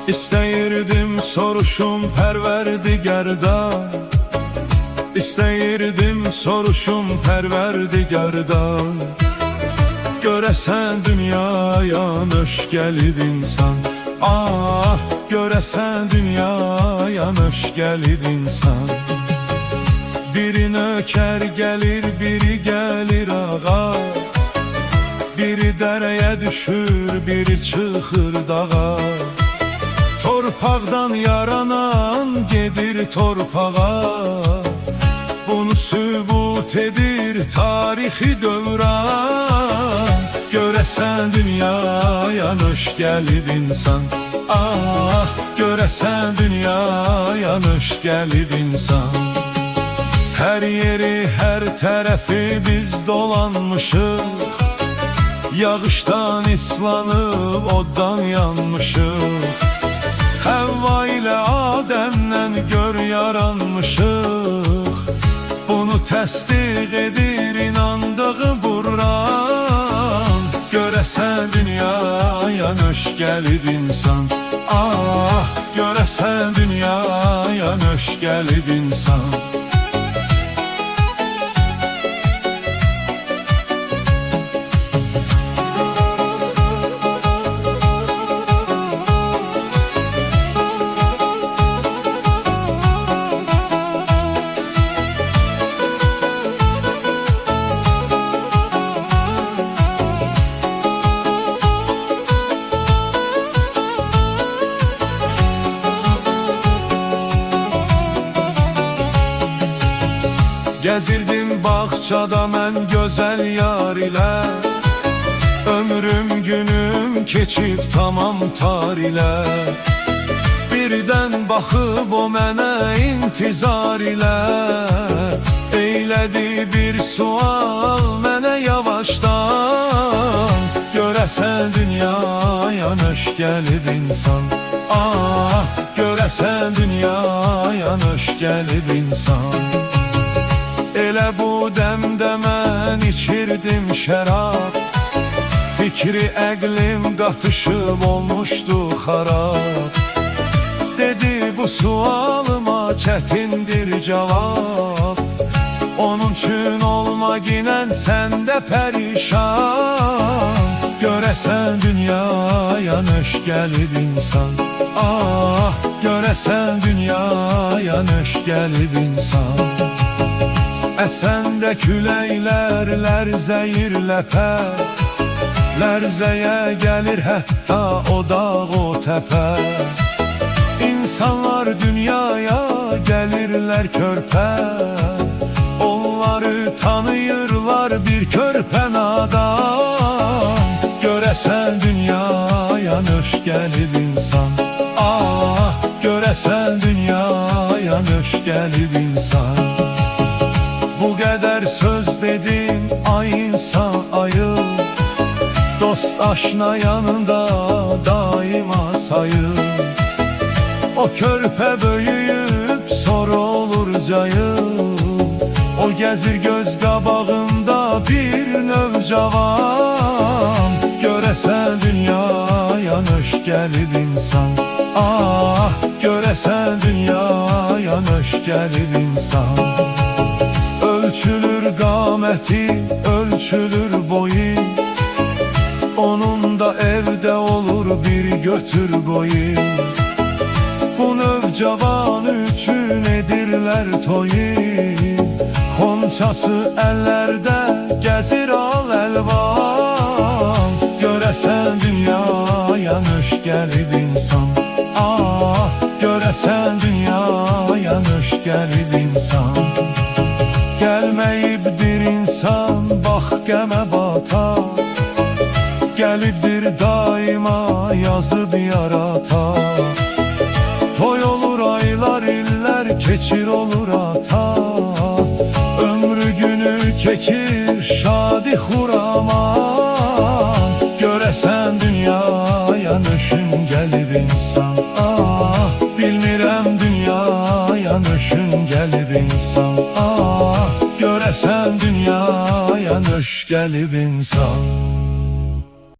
İstəyirdim soruşum Pərverdigardan, İstəyirdim soruşum Pərverdigardan. Görəsən dünyaya nöş gəlib insan, ah, görəsən dünyaya nöş gəlib insan. Biri nökər gəlir, biri gəlir ağa, biri dərəyə düşür, biri çıxır dağa. Torpaqdan yaranan gedir torpağa, bunu sübut edir tarixi dövran. Görəsən dünyaya nöş gəlib insan, ah, görəsən dünyaya nöş gəlib insan. Hər yeri, hər tərəfi biz dolanmışıq, yağışdan islanıb oddan yanmışıq. Həvva ilə Adəmdən gör yaranmışıq, bunu təsdiq edir inandığı Qur'an. Görəsən dünyaya nöş gəlib insan, ah, görəsən dünyaya nöş gəlib insan. Gəzirdim bağçada mən gözəl yar ilə, ömrüm günüm keçib tamam tar ilə. Birdən baxıb o mənə intizar ilə, eylədi bir sual mənə yavaşdan. Görəsən dünyaya nöş gəlib insan, ah, görəsən dünyaya nöş gəlib insan. Elə bu dəmdə mən içirdim şərab, fikri əqlim qatışıb olmuşdu xarab. Dedi bu sualıma çətindir cavab, onun üçün olma ginən səndə pərişan. Görəsən dünyaya nöş gəlib insan, ah, görəsən dünyaya nöş gəlib insan. Əsəndə küləklər lərzəyir ləpər, lərzəyə gəlir hətta o dağ o təpər. İnsanlar dünyaya gəlirlər körpə, onları tanıyırlar bir körpə nadan. Görəsən dünyaya nöş gəlib insan, ah, görəsən dünyaya nöş gəlib insan. Bu qədər söz dedim ay insan ayıl, dost aşna yanında daima sayıl. O körpə böyüyüb sonra olur cayıl, o gəzir göz qabağında bir növ cavan. Görəsən dünyaya nöş gəlib insan, ah, görəsən dünyaya nöş gəlib insan. Ölçülür qaməti, ölçülür boyu, onun da evdə olur bir götür qoyu. Bu növ cavan üçün edirlər toyu, xonçası əllərdə gəzir al əlvan. Görəsən dünyaya nöş gəlib insan, ah, görəsən dünyaya nöş gəlib insan. Gəlməyibdir insan, bax qəmə bata, gəlibdir daima yazıb yarata. Toy olur aylar illər keçir olur ata, ömrü günü keçir şadi xuraman. Görəsən dünyaya nöşün gəlib insan, ah, bilmirəm dünyaya nöşün gəlib insan, ah, görəsən dünyaya nöş gəlib insan.